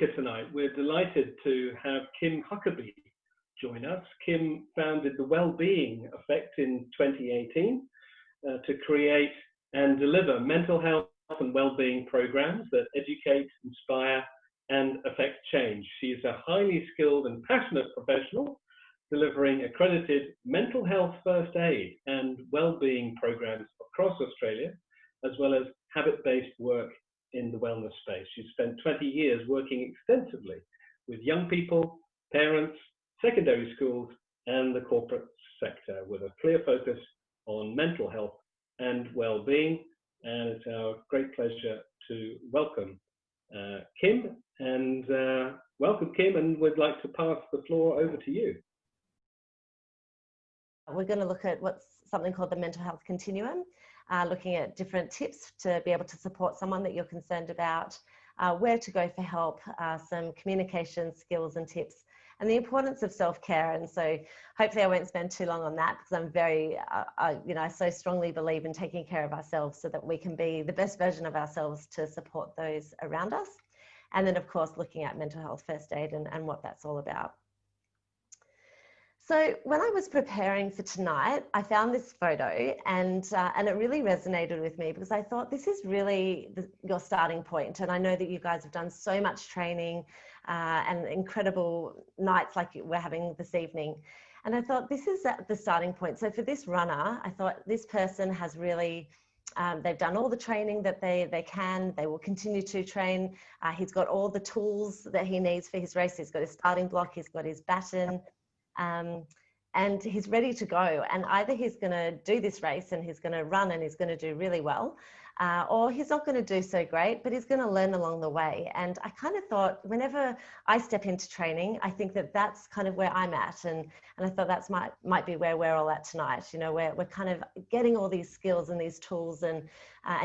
speaker tonight. We're delighted to have Kim Huckerby join us. Kim founded the Wellbeing Affect in 2018 to create and deliver mental health and well-being programs that educate, inspire, and affect change. She is a highly skilled and passionate professional delivering accredited mental health first aid and well-being programs across Australia, as well as habit-based work in the wellness space. She's spent 20 years working extensively with young people, parents, secondary schools, and the corporate sector with a clear focus on mental health and well-being. And it's our great pleasure to welcome Kim. And welcome, Kim, and we'd like to pass the floor over to you. We're going to look at what's something called the mental health continuum, looking at different tips to be able to support someone that you're concerned about, where to go for help, some communication skills and tips, and the importance of self-care. And so hopefully I won't spend too long on that, because I'm very, I so strongly believe in taking care of ourselves so that we can be the best version of ourselves to support those around us. And then of course, looking at mental health first aid and what that's all about. So when I was preparing for tonight, I found this photo and it really resonated with me, because I thought this is really your starting point. And I know that you guys have done so much training and incredible nights like we're having this evening. And I thought this is the starting point. So for this runner, I thought this person has really, they've done all the training that they can. They will continue to train. He's got all the tools that he needs for his race. He's got his starting block, he's got his baton. And he's ready to go, and either he's going to do this race and he's going to run and he's going to do really well, or he's not going to do so great, but he's going to learn along the way. And I kind of thought, whenever I step into training, I think that that's kind of where I'm at, and I thought that's might be where we're all at tonight. You know, we're kind of getting all these skills and these tools and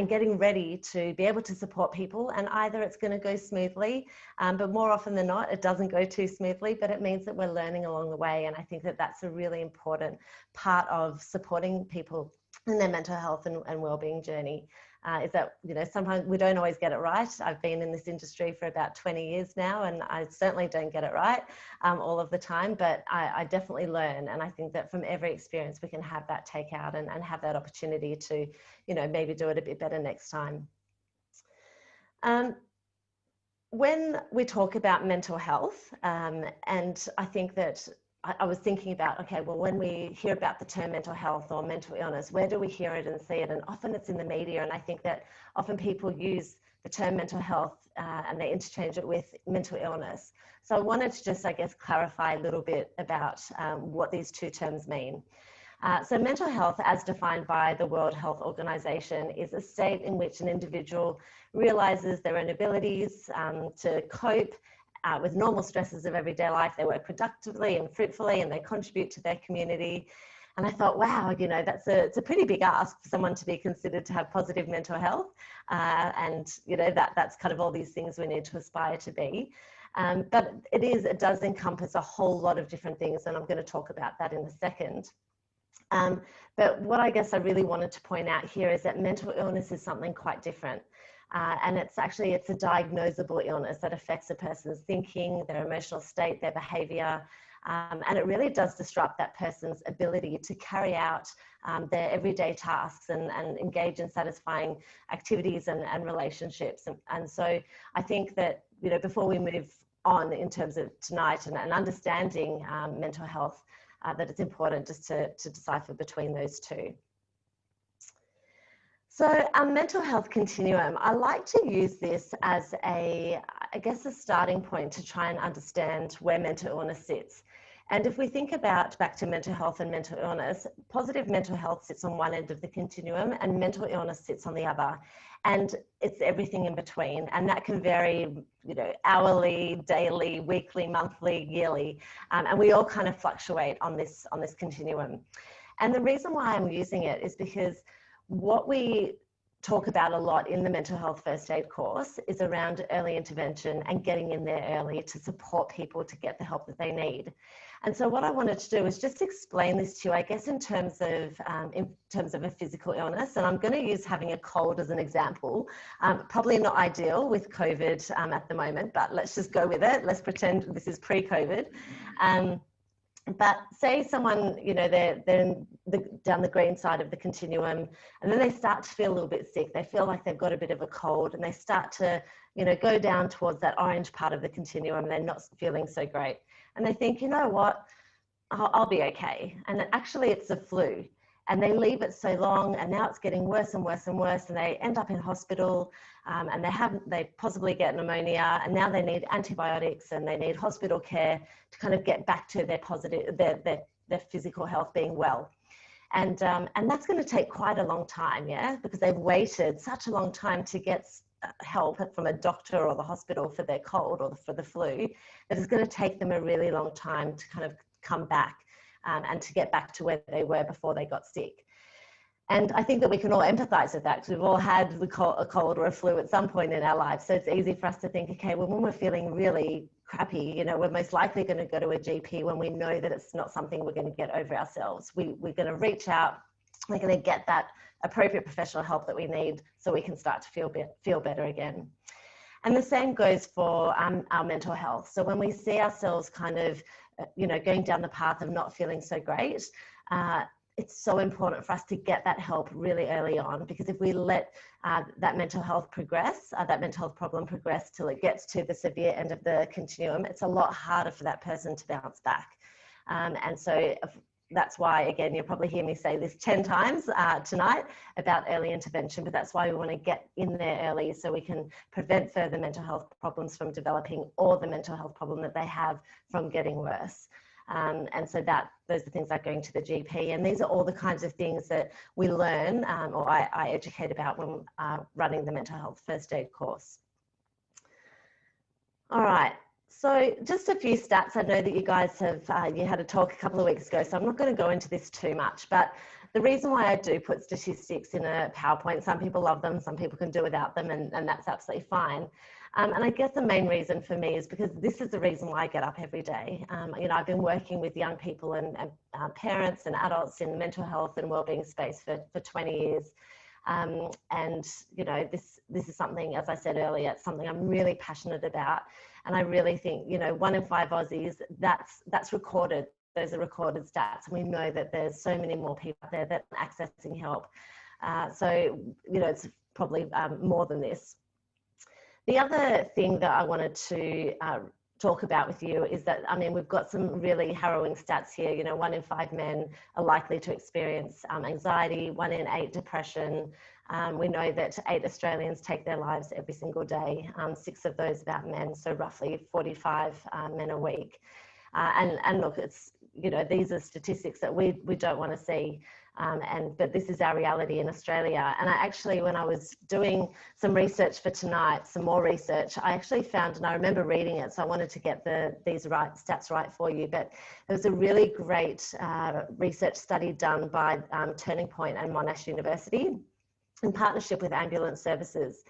getting ready to be able to support people, and either it's going to go smoothly, but more often than not, it doesn't go too smoothly, but it means that we're learning along the way. And I think that that's a really important part of supporting people in their mental health and well-being journey. Is that, you know, sometimes we don't always get it right. I've been in this industry for about 20 years now, and I certainly don't get it right all of the time, but I definitely learn. And I think that from every experience, we can have that takeout and have that opportunity to, you know, maybe do it a bit better next time. When we talk about mental health, and I think that I was thinking about, okay, well, when we hear about the term mental health or mental illness, where do we hear it and see it? And often it's in the media. And I think that often people use the term mental health and they interchange it with mental illness. So I wanted to just, I guess, clarify a little bit about what these two terms mean. So mental health, as defined by the World Health Organization, is a state in which an individual realizes their own abilities to cope with normal stresses of everyday life. They work productively and fruitfully, and they contribute to their community. And I thought, wow, you know, it's a pretty big ask for someone to be considered to have positive mental health. And, you know, that's kind of all these things we need to aspire to be. But it does encompass a whole lot of different things, and I'm going to talk about that in a second. But what I guess I really wanted to point out here is that mental illness is something quite different. And it's a diagnosable illness that affects a person's thinking, their emotional state, their behavior, and it really does disrupt that person's ability to carry out their everyday tasks and engage in satisfying activities and relationships. And so I think that, you know, before we move on in terms of tonight and understanding mental health, that it's important just to decipher between those two. So our mental health continuum, I like to use this as a starting point to try and understand where mental illness sits. And if we think about back to mental health and mental illness, positive mental health sits on one end of the continuum and mental illness sits on the other. And it's everything in between. And that can vary, you know, hourly, daily, weekly, monthly, yearly. And we all kind of fluctuate on this continuum. And the reason why I'm using it is because what we talk about a lot in the mental health first aid course is around early intervention and getting in there early to support people to get the help that they need. And so what I wanted to do is just explain this to you, I guess, in terms of a physical illness. And I'm going to use having a cold as an example. Probably not ideal with COVID at the moment, but let's just go with it. Let's pretend this is pre-COVID. But say someone, you know, they're down the green side of the continuum, and then they start to feel a little bit sick. They feel like they've got a bit of a cold, and they start to, you know, go down towards that orange part of the continuum. They're not feeling so great. And they think, you know what, I'll be okay. And actually it's a flu. And they leave it so long, and now it's getting worse and worse and worse, and they end up in hospital, and they possibly get pneumonia, and now they need antibiotics and they need hospital care to kind of get back to their physical health being well. And that's going to take quite a long time, yeah, because they've waited such a long time to get help from a doctor or the hospital for their cold or for the flu, that it's going to take them a really long time to kind of come back. And to get back to where they were before they got sick. And I think that we can all empathize with that, because we've all had a cold or a flu at some point in our lives. So it's easy for us to think, okay, well, when we're feeling really crappy, you know, we're most likely going to go to a GP when we know that it's not something we're going to get over ourselves. We're going to reach out, we're going to get that appropriate professional help that we need so we can start to feel better again. And the same goes for our mental health. So when we see ourselves kind of, you know, going down the path of not feeling so great, it's so important for us to get that help really early on, because if we let that mental health progress, that mental health problem progress till it gets to the severe end of the continuum, it's a lot harder for that person to bounce back. And so that's why, again, you'll probably hear me say this 10 times tonight about early intervention, but that's why we want to get in there early so we can prevent further mental health problems from developing, or the mental health problem that they have from getting worse. And so those are things like going to the GP, and these are all the kinds of things that we learn, or I educate about when running the mental health first aid course. All right. So just a few stats. I know that you guys have, you had a talk a couple of weeks ago, so I'm not going to go into this too much, but the reason why I do put statistics in a PowerPoint, some people love them, some people can do without them, and that's absolutely fine. And I guess the main reason for me is because this is the reason why I get up every day. You know, I've been working with young people and parents and adults in the mental health and wellbeing space for 20 years. And, you know, this is something, as I said earlier, it's something I'm really passionate about. And I really think, you know, 1 in 5 Aussies, that's recorded. Those are recorded stats. And we know that there's so many more people out there that are accessing help. So, you know, it's probably more than this. The other thing that I wanted to talk about with you is that, I mean, we've got some really harrowing stats here. You know, 1 in 5 men are likely to experience anxiety, 1 in 8 depression. We know that 8 Australians take their lives every single day, 6 of those about men, so roughly 45 men a week. And look, it's, you know, these are statistics that we don't want to see. But this is our reality in Australia. And I actually, when I was doing some research for tonight, some more research, I actually found, and I remember reading it, so I wanted to get these stats right for you, but there was a really great research study done by Turning Point and Monash University in partnership with ambulance services.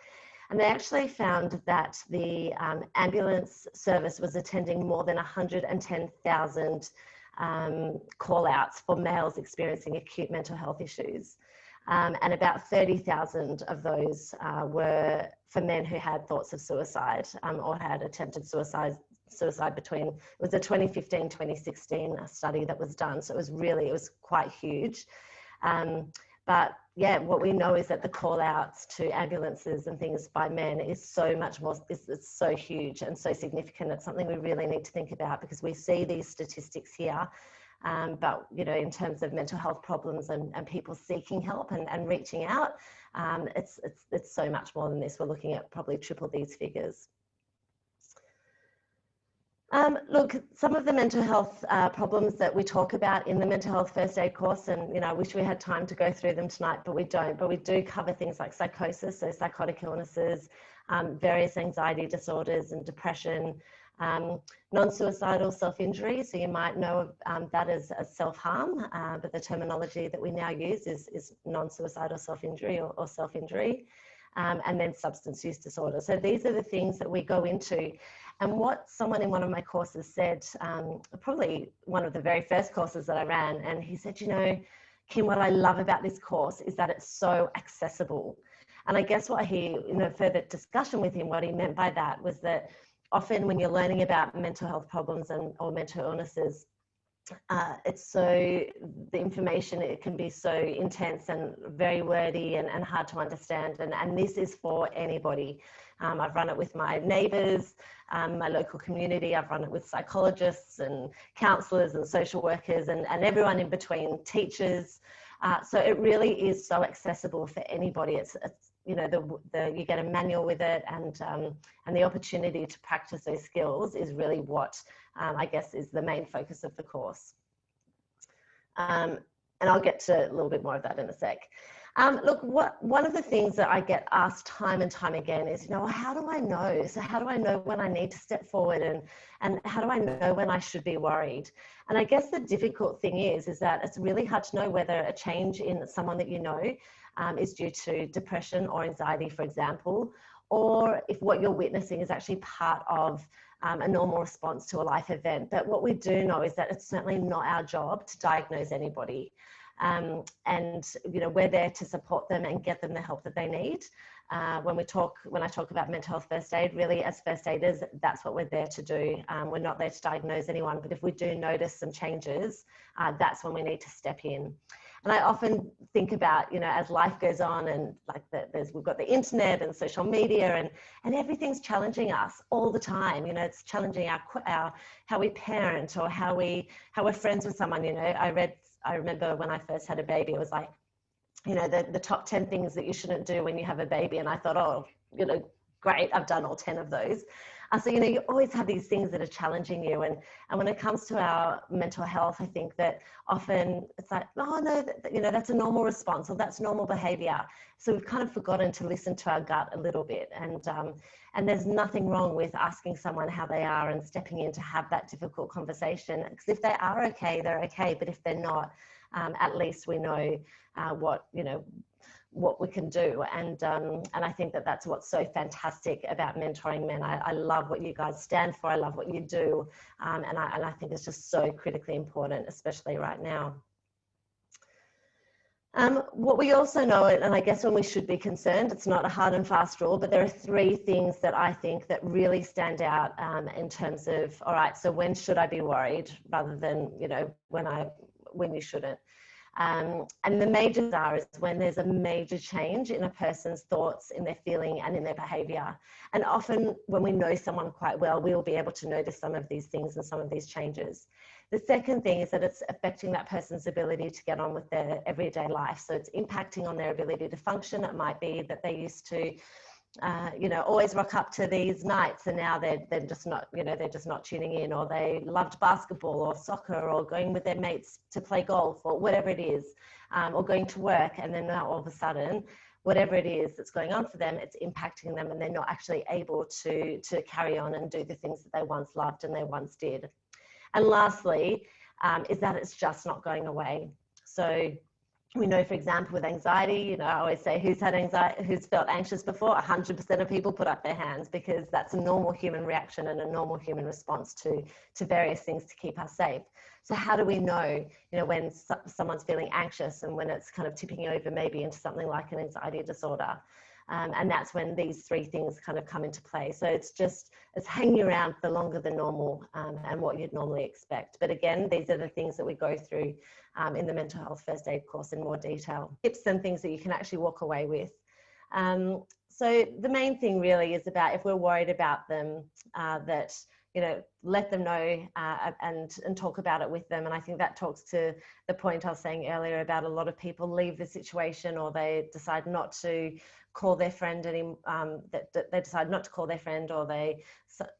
And they actually found that the ambulance service was attending more than 110,000 call outs for males experiencing acute mental health issues. And about 30,000 of those were for men who had thoughts of suicide or had attempted suicide between, it was a 2015-2016 study that was done. So it was quite huge. But yeah, what we know is that the call outs to ambulances and things by men is so much more, it's so huge and so significant. It's something we really need to think about, because we see these statistics here. But, you know, in terms of mental health problems and people seeking help and reaching out, it's so much more than this. We're looking at probably triple these figures. Look, some of the mental health problems that we talk about in the mental health first aid course, and, you know, I wish we had time to go through them tonight, but we don't. But we do cover things like psychosis, so psychotic illnesses, various anxiety disorders and depression, Non-suicidal self-injury, so you might know that as self-harm, but the terminology that we now use is non-suicidal self-injury or self-injury. And then substance use disorder. So these are the things that we go into. And what someone in one of my courses said, probably one of the very first courses that I ran, and he said, you know, Kim, what I love about this course is that it's so accessible. And I guess what he, in a further discussion with him, what he meant by that was that often when you're learning about mental health problems or mental illnesses, it's so, the information, it can be so intense and very wordy and hard to understand. And this is for anybody. I've run it with my neighbours, my local community. I've run it with psychologists and counsellors and social workers and everyone in between, teachers. So it really is so accessible for anybody. It's you know, you get a manual with it, and the opportunity to practice those skills is really what I guess is the main focus of the course. And I'll get to a little bit more of that in a sec. Look, one of the things that I get asked time and time again is, you know, how do I know? So how do I know when I need to step forward, and how do I know when I should be worried? And I guess the difficult thing is that it's really hard to know whether a change in someone that you know is due to depression or anxiety, for example, or if what you're witnessing is actually part of a normal response to a life event. But what we do know is that it's certainly not our job to diagnose anybody. And, you know, we're there to support them and get them the help that they need. When I talk about mental health first aid, really as first aiders, that's what we're there to do. We're not there to diagnose anyone, but if we do notice some changes, that's when we need to step in. And I often think about, you know, as life goes on, and like we've got the internet and social media, and everything's challenging us all the time. You know, it's challenging our how we parent, or how we're friends with someone. You know, I remember when I first had a baby, it was like, you know, the top 10 things that you shouldn't do when you have a baby. And I thought, oh, you know, great, I've done all 10 of those. So, you know, you always have these things that are challenging you. And when it comes to our mental health, I think that often it's like, oh, no, you know, that's a normal response, or that's normal behavior. So we've kind of forgotten to listen to our gut a little bit. And there's nothing wrong with asking someone how they are and stepping in to have that difficult conversation. Because if they are okay, they're okay. But if they're not, at least we know what we can do. And I think that that's what's so fantastic about mentoring men. I love what you guys stand for. I love what you do. And I think it's just so critically important, especially right now. What we also know, and I guess when we should be concerned, it's not a hard and fast rule, but there are 3 things that I think that really stand out in terms of, all right, so when should I be worried, rather than, you know, when you shouldn't. And the majors are is when there's a major change in a person's thoughts, in their feeling, and in their behavior. And often when we know someone quite well, we'll be able to notice some of these things and some of these changes. The second thing is that it's affecting that person's ability to get on with their everyday life. So it's impacting on their ability to function. It might be that they used to you know, always rock up to these nights, and now they're just not, you know, they're just not tuning in, or they loved basketball or soccer, or going with their mates to play golf, or whatever it is, or going to work, and then now all of a sudden, whatever it is that's going on for them, it's impacting them, and they're not actually able to carry on and do the things that they once loved and they once did. And lastly, is that it's just not going away. So we know, for example, with anxiety, you know, I always say, who's had anxiety, who's felt anxious before? 100% of people put up their hands, because that's a normal human reaction and a normal human response to various things to keep us safe. So how do we know, you know, when someone's feeling anxious and when it's kind of tipping over maybe into something like an anxiety disorder? And that's when these 3 things kind of come into play. So it's hanging around for longer than normal, and what you'd normally expect. But again, these are the things that we go through in the mental health first aid course in more detail. Tips and things that you can actually walk away with. So the main thing really is about, if we're worried about them, that, you know, let them know and talk about it with them. And I think that talks to the point I was saying earlier about a lot of people leave the situation, or they decide not to call their friend that they decide not to call their friend, or they,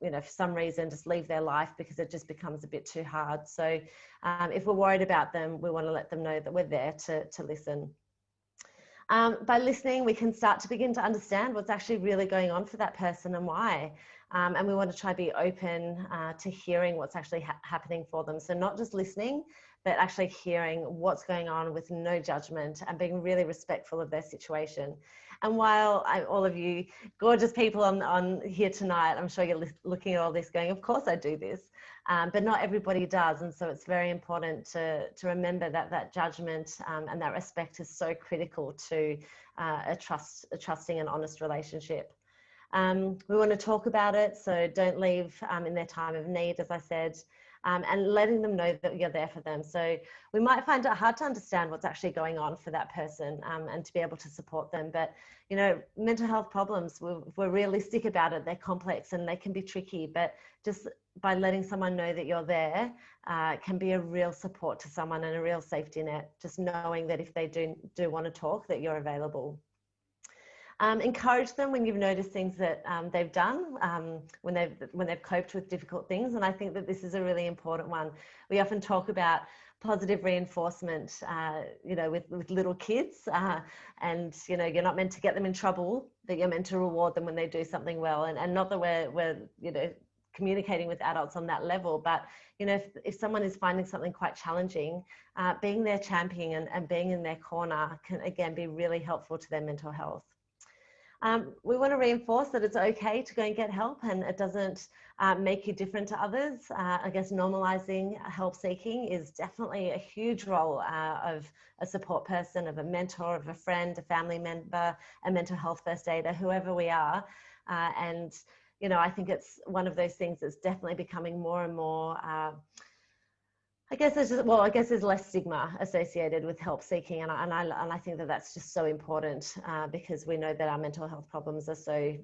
you know, for some reason just leave their life because it just becomes a bit too hard. So if we're worried about them, we want to let them know that we're there to listen. By listening, we can start to begin to understand what's actually really going on for that person and why. And we want to try to be open to hearing what's actually happening for them. So not just listening, but actually hearing what's going on with no judgment and being really respectful of their situation. And while all of you gorgeous people on here tonight, I'm sure you're looking at all this going, of course I do this, but not everybody does. And so it's very important to remember that judgment and that respect is so critical to a trusting and honest relationship. We want to talk about it, so don't leave in their time of need, as I said, and letting them know that you're there for them. So we might find it hard to understand what's actually going on for that person and to be able to support them. But, you know, mental health problems, we're realistic about it. They're complex and they can be tricky, but just by letting someone know that you're there can be a real support to someone and a real safety net, just knowing that if they do want to talk, that you're available. Encourage them when you've noticed things that they've done, when they've coped with difficult things. And I think that this is a really important one. We often talk about positive reinforcement, you know, with little kids, and, you know, you're not meant to get them in trouble, that you're meant to reward them when they do something well. And not that we're, you know, communicating with adults on that level, but, you know, if someone is finding something quite challenging, being their champion and being in their corner can, again, be really helpful to their mental health. We want to reinforce that it's okay to go and get help and it doesn't make you different to others. I guess normalizing help seeking is definitely a huge role of a support person, of a mentor, of a friend, a family member, a mental health first aider, whoever we are. And, you know, I think it's one of those things that's definitely becoming more and more I guess there's less stigma associated with help seeking, and I think that that's just so important because we know that our mental health problems are so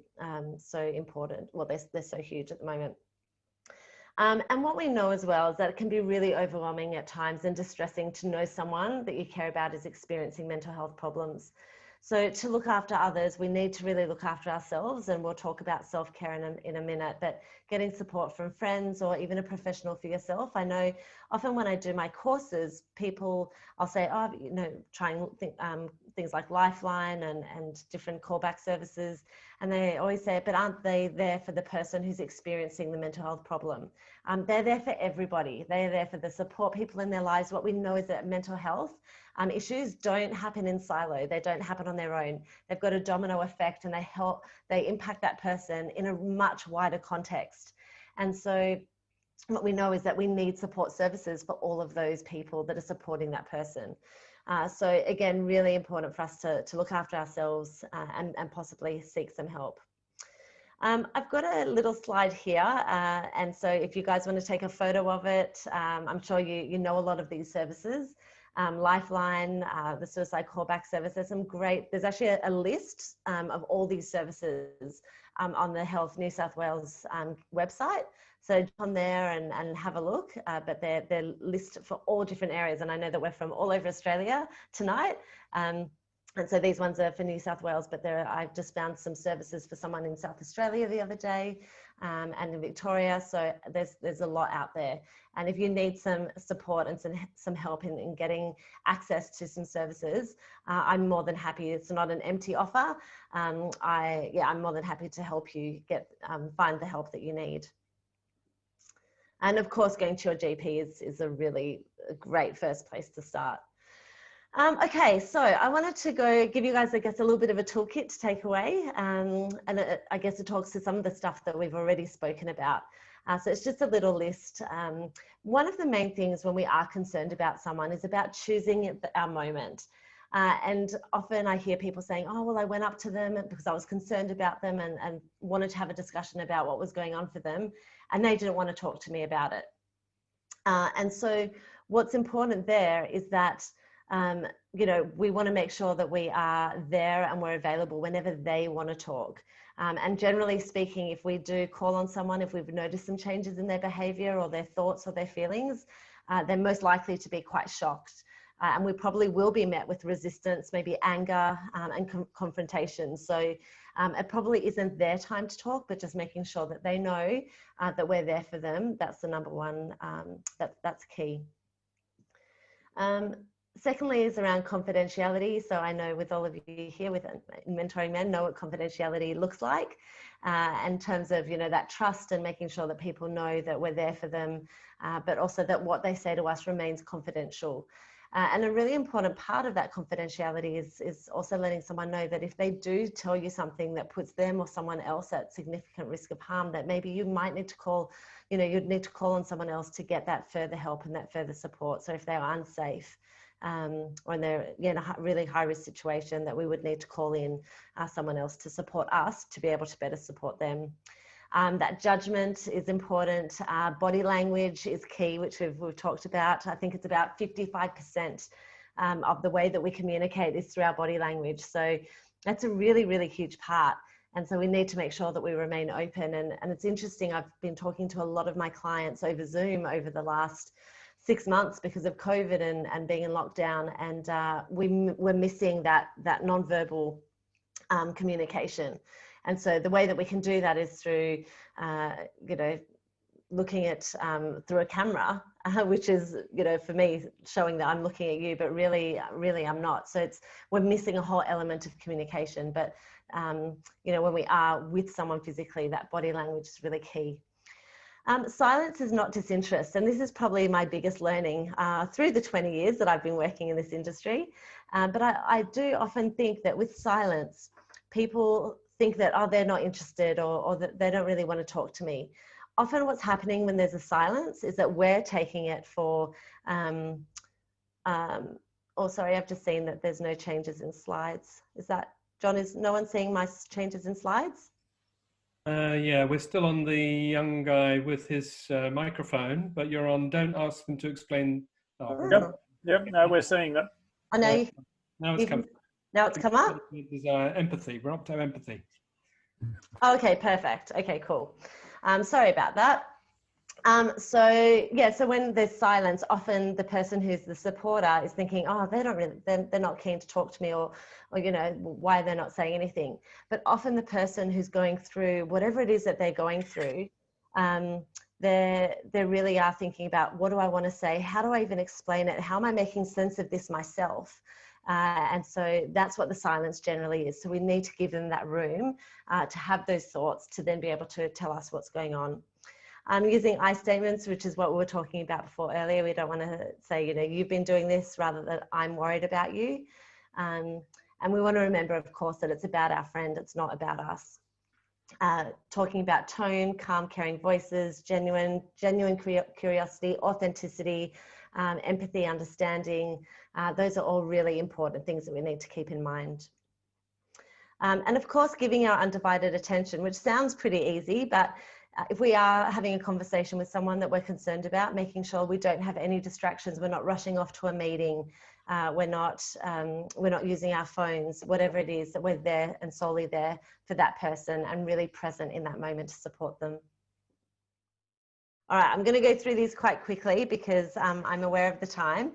important. Well, they're so huge at the moment. And what we know as well is that it can be really overwhelming at times and distressing to know someone that you care about is experiencing mental health problems. So to look after others, we need to really look after ourselves, and we'll talk about self-care in a minute, but getting support from friends or even a professional for yourself. I know often when I do my courses, I'll say, oh, you know, try and think things like Lifeline and different callback services. And they always say, but aren't they there for the person who's experiencing the mental health problem? They're there for everybody. They're there for the support people in their lives. What we know is that mental health issues don't happen in silo. They don't happen on their own. They've got a domino effect and they impact that person in a much wider context. And so what we know is that we need support services for all of those people that are supporting that person. So again, really important for us to look after ourselves and possibly seek some help. I've got a little slide here, and so if you guys want to take a photo of it, I'm sure you know a lot of these services. Lifeline, the suicide callback service, there's actually a list of all these services on the Health New South Wales website. So jump on there and have a look, but they're listed for all different areas. And I know that we're from all over Australia tonight. And so these ones are for New South Wales, but I've just found some services for someone in South Australia the other day and in Victoria. So there's a lot out there. And if you need some support and some help in getting access to some services, I'm more than happy. It's not an empty offer. I'm more than happy to help you find the help that you need. And of course, going to your GP is a really great first place to start. Okay, so I wanted to give you guys, I guess, a little bit of a toolkit to take away. And I guess it talks to some of the stuff that we've already spoken about. So it's just a little list. One of the main things when we are concerned about someone is about choosing our moment. And often I hear people saying, oh, well, I went up to them because I was concerned about them and wanted to have a discussion about what was going on for them. And they didn't want to talk to me about it. And so what's important there is that you know, we want to make sure that we are there and we're available whenever they want to talk. And generally speaking, if we do call on someone, if we've noticed some changes in their behavior or their thoughts or their feelings, they're most likely to be quite shocked. And we probably will be met with resistance, maybe anger and confrontation. So it probably isn't their time to talk, but just making sure that they know that we're there for them. That's the number one, that's key. Secondly is around confidentiality. So I know with all of you here with Mentoring Men know what confidentiality looks like in terms of, that trust and making sure that people know that we're there for them, but also that what they say to us remains confidential. And a really important part of that confidentiality is also letting someone know that if they do tell you something that puts them or someone else at significant risk of harm, that maybe you might need to call, you'd need to call on someone else to get that further help and that further support. So if they are unsafe, or they're in a really high risk situation, that we would need to call in someone else to support us to be able to better support them. That judgment is important. Body language is key, which we've talked about. I think it's about 55% of the way that we communicate is through our body language. So that's a really, really huge part. And so we need to make sure that we remain open. And it's interesting, I've been talking to a lot of my clients over Zoom over the last 6 months because of COVID and being in lockdown. And we're missing that nonverbal communication. And so the way that we can do that is through, looking at through a camera, which is, for me, showing that I'm looking at you, but really I'm not. So we're missing a whole element of communication. But, when we are with someone physically, that body language is really key. Silence is not disinterest. And this is probably my biggest learning through the 20 years that I've been working in this industry. But I do often think that with silence, people think that, oh, they're not interested or that they don't really want to talk to me. Often what's happening when there's a silence is that we're taking it for, sorry, I've just seen that there's no changes in slides. Is that, John, is no one seeing my changes in slides? Yeah, we're still on the young guy with his microphone, but you're on don't ask them to explain. Oh. Yep, no, we're seeing that. I know. Now it's come. Now it's come up? Desire empathy. We're up to empathy. Okay, perfect. Okay, cool. Sorry about that. So when there's silence, often the person who's the supporter is thinking, oh, they're not keen to talk to me, or why they're not saying anything. But often the person who's going through whatever it is that they're going through, they really are thinking about, what do I want to say? How do I even explain it? How am I making sense of this myself? And so that's what the silence generally is. So we need to give them that room to have those thoughts, to then be able to tell us what's going on. Using I statements, which is what we were talking about before earlier. We don't want to say, you've been doing this, rather than I'm worried about you. And we want to remember, of course, that it's about our friend. It's not about us. Talking about tone, calm, caring voices, genuine curiosity, authenticity, empathy, understanding. Those are all really important things that we need to keep in mind. And of course, giving our undivided attention, which sounds pretty easy, but if we are having a conversation with someone that we're concerned about, making sure we don't have any distractions, we're not rushing off to a meeting, we're not using our phones, whatever it is, that we're there and solely there for that person and really present in that moment to support them. All right, I'm going to go through these quite quickly because I'm aware of the time.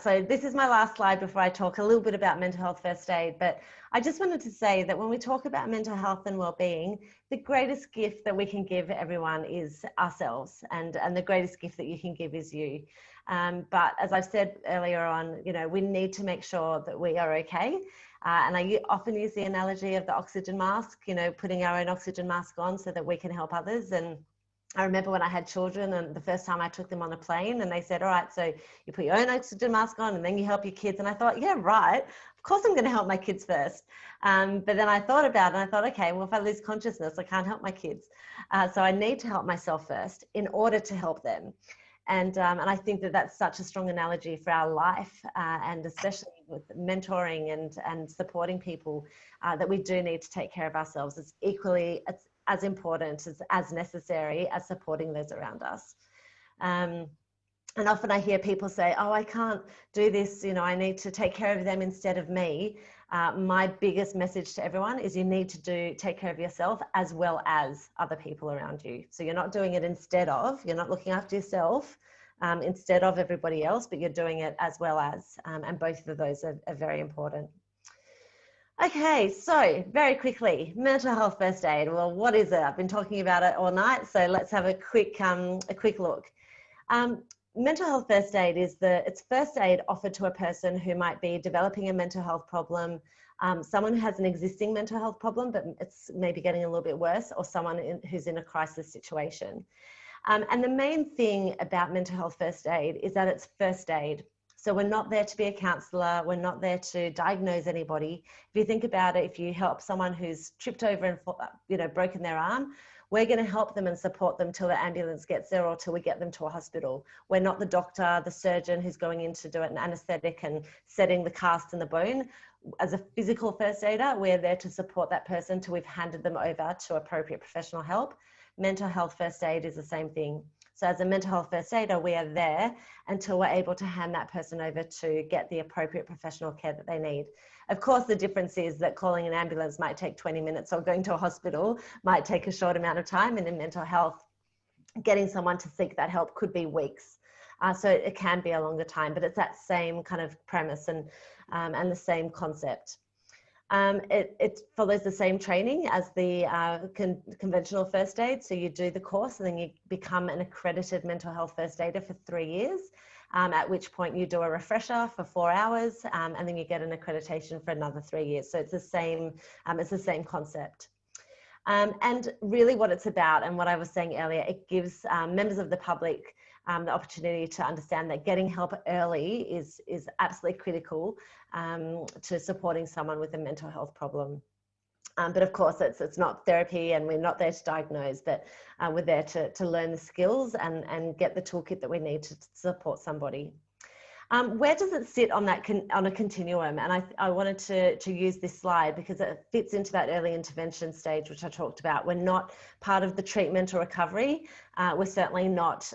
So this is my last slide before I talk a little bit about mental health first aid. But I just wanted to say that when we talk about mental health and well-being, the greatest gift that we can give everyone is ourselves, and the greatest gift that you can give is you. But as I've said earlier on, we need to make sure that we are okay. And I often use the analogy of the oxygen mask, putting our own oxygen mask on so that we can help others. And I remember when I had children, and the first time I took them on a plane, and they said, all right, so you put your own oxygen mask on and then you help your kids. And I thought, yeah, right. Of course I'm going to help my kids first. But then I thought about it and I thought, okay, well, if I lose consciousness, I can't help my kids. So I need to help myself first in order to help them. And I think that that's such a strong analogy for our life, and especially with mentoring and supporting people, that we do need to take care of ourselves. It's equally as important, as necessary as supporting those around us. And often I hear people say, oh, I can't do this, I need to take care of them instead of me. My biggest message to everyone is you need to take care of yourself as well as other people around you. So you're not doing it instead of, you're not looking after yourself instead of everybody else, but you're doing it as well as, and both of those are very important. Okay, so very quickly, mental health first aid. Well, what is it? I've been talking about it all night, so let's have a quick look. mental health first aid is it's first aid offered to a person who might be developing a mental health problem, someone who has an existing mental health problem, but it's maybe getting a little bit worse, or someone who's in a crisis situation. And the main thing about mental health first aid is that it's first aid. So we're not there to be a counsellor. We're not there to diagnose anybody. If you think about it, if you help someone who's tripped over and broken their arm, we're going to help them and support them till the ambulance gets there or till we get them to a hospital. We're not the doctor, the surgeon who's going in to do an anaesthetic and setting the cast in the bone. As a physical first aider, we're there to support that person till we've handed them over to appropriate professional help. Mental health first aid is the same thing. So as a mental health first aider, we are there until we're able to hand that person over to get the appropriate professional care that they need. Of course, the difference is that calling an ambulance might take 20 minutes or going to a hospital might take a short amount of time. And in mental health, getting someone to seek that help could be weeks. So it can be a longer time, but it's that same kind of premise and the same concept. It follows the same training as the conventional first aid. So you do the course and then you become an accredited mental health first aider for 3 years, at which point you do a refresher for 4 hours, and then you get an accreditation for another 3 years. So it's the same concept. And really what it's about, and what I was saying earlier, it gives members of the public the opportunity to understand that getting help early is absolutely critical to supporting someone with a mental health problem. But of course, it's not therapy, and we're not there to diagnose, but we're there to learn the skills and get the toolkit that we need to support somebody. Where does it sit on on a continuum? And I wanted to use this slide because it fits into that early intervention stage, which I talked about. We're not part of the treatment or recovery. We're certainly not,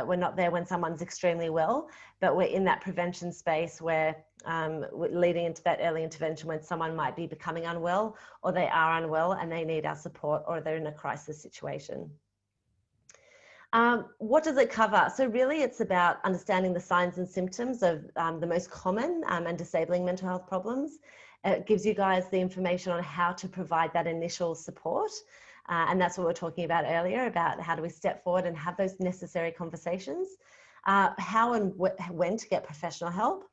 we're not there when someone's extremely well, but we're in that prevention space where we're leading into that early intervention when someone might be becoming unwell, or they are unwell and they need our support, or they're in a crisis situation. What does it cover? So really it's about understanding the signs and symptoms of the most common and disabling mental health problems. It gives you guys the information on how to provide that initial support. And that's what we were talking about earlier, about how do we step forward and have those necessary conversations. How and when to get professional help.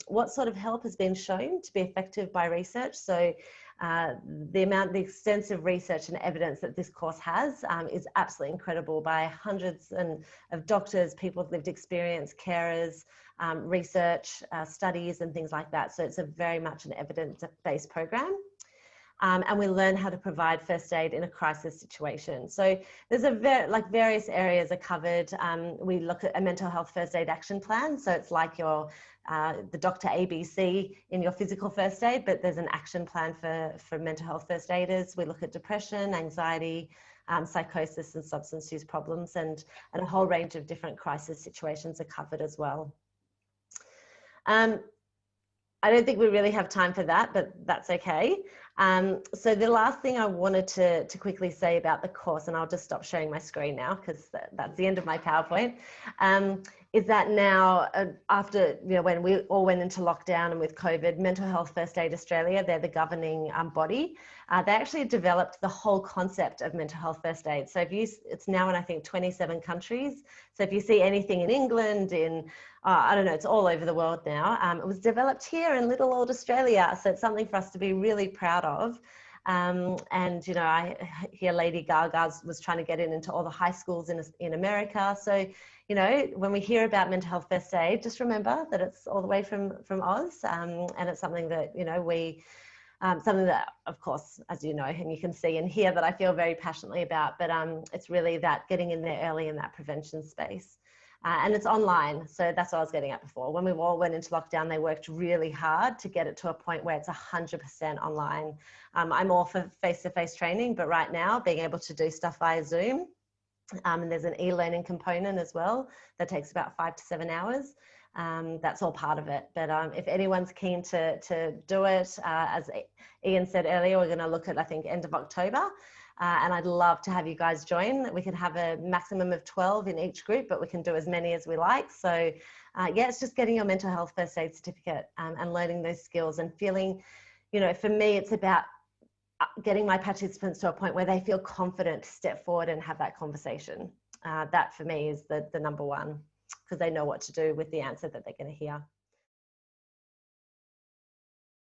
What sort of help has been shown to be effective by research. So the extensive research and evidence that this course has is absolutely incredible, by hundreds of doctors, people with lived experience, carers, research, studies and things like that. So it's very much an evidence-based program. And we learn how to provide first aid in a crisis situation. So there's various areas are covered. We look at a mental health first aid action plan. So it's like your the Dr. ABC in your physical first aid, but there's an action plan for mental health first aiders. We look at depression, anxiety, psychosis and substance use problems, and a whole range of different crisis situations are covered as well. I don't think we really have time for that, but that's okay. So the last thing I wanted to quickly say about the course, and I'll just stop sharing my screen now because that's the end of my PowerPoint, is that now after, when we all went into lockdown and with COVID, Mental Health First Aid Australia, they're the governing body. They actually developed the whole concept of mental health first aid. So it's now in, I think, 27 countries. So if you see anything in England, I don't know, it's all over the world now. It was developed here in little old Australia. So it's something for us to be really proud of. And, I hear Lady Gaga was trying to get into all the high schools in America. So, when we hear about mental health first aid, just remember that it's all the way from Oz. And it's something that, something that, of course, as you know, and you can see and hear, that I feel very passionately about, but it's really that getting in there early in that prevention space. And it's online. So that's what I was getting at before. When we all went into lockdown, they worked really hard to get it to a point where it's 100% online. I'm all for face-to-face training, but right now being able to do stuff via Zoom, and there's an e-learning component as well that takes about 5 to 7 hours. That's all part of it. But if anyone's keen to do it, as Ian said earlier, we're going to look at, I think, end of October. And I'd love to have you guys join. We can have a maximum of 12 in each group, but we can do as many as we like. So yeah, it's just getting your mental health first aid certificate and learning those skills and feeling, for me, it's about getting my participants to a point where they feel confident to step forward and have that conversation. That for me is the number one. they know what to do with the answer that they're going to hear.